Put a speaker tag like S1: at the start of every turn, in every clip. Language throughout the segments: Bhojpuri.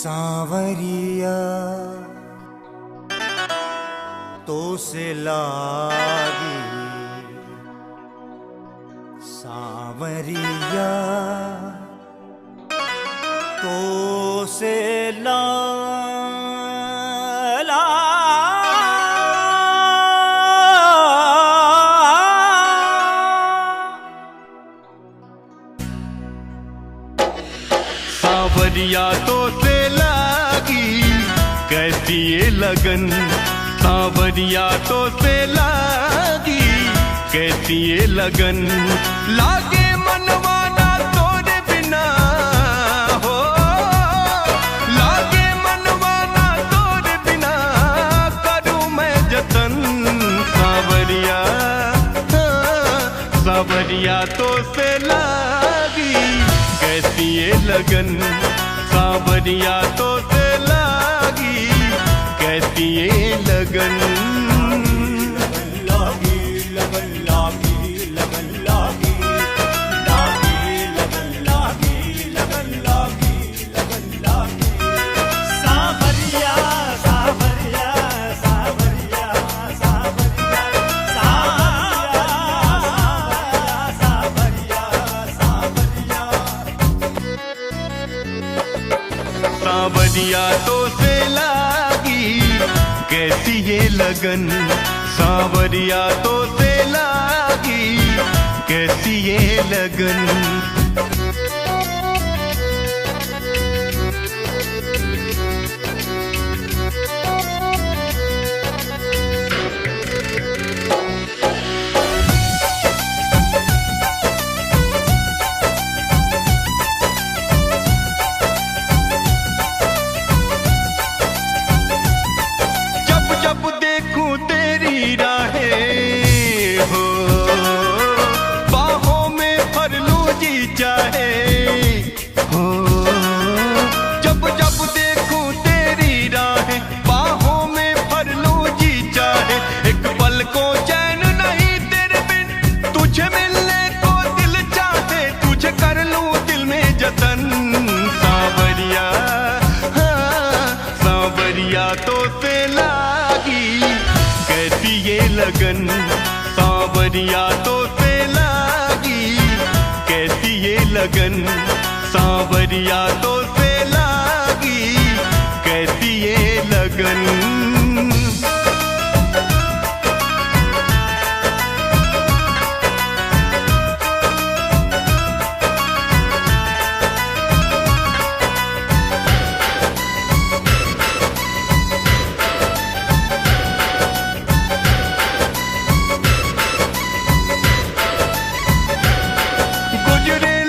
S1: सांवरिया तो से लागी, सांवरिया तो से
S2: सांवरिया तो से लागी कैसी ये लगन, सांवरिया तो से लागी कैसी ये लगन। लागे मनवाना तोरे बिना हो, लागे मनवाना तोरे बिना करूं मैं जतन। सांवरिया सांवरिया तो से लागी कैसी ये लगन, सांवरिया तो से लागी कैसी ये लगन।
S1: लागी लगन लागी लगन लागी लागी लगन लागी लगन लागी लगन लागी। सांवरिया सांवरिया सांवरिया सांवरिया सांवरिया सांवरिया।
S2: सांवरिया तो से लागी कैसी ये लगन, सांवरिया तो से लागी कैसी ये लगन। जब देखूं तेरी राहें हो, बाहों में भर लूं जी चाहे हो। जब जब देखूं तेरी राहें, बाहों में भर लूं जी चाहे। एक पल को चैन नहीं तेरे बिन, तुझे मिलने को दिल चाहे। तुझे कर लूं दिल में जतन। सांवरिया सांवरिया तो से कैसी ये लगन, सांवरिया तो से लागी कैसी ये लगन। सांवरिया तो से लागी कैसी ये लगन।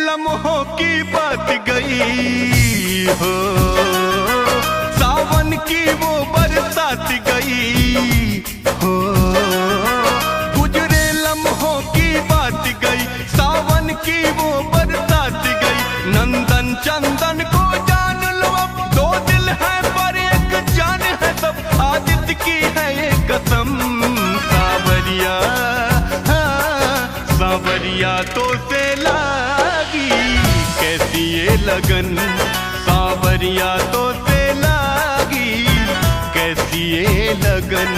S2: लम्हों की बात गई हो, सावन की वो बरसात गई हो। गुजरे लम्हों की बात गई, सावन की वो बरसात गई। नंदन चंदन को जान लो अब, दो दिल है पर एक जान है सब। आदित्य की है ये कसम। सांवरिया सांवरिया तो से लागी कैसी ये लगन, सांवरिया तो से लागी कैसी ये लगन।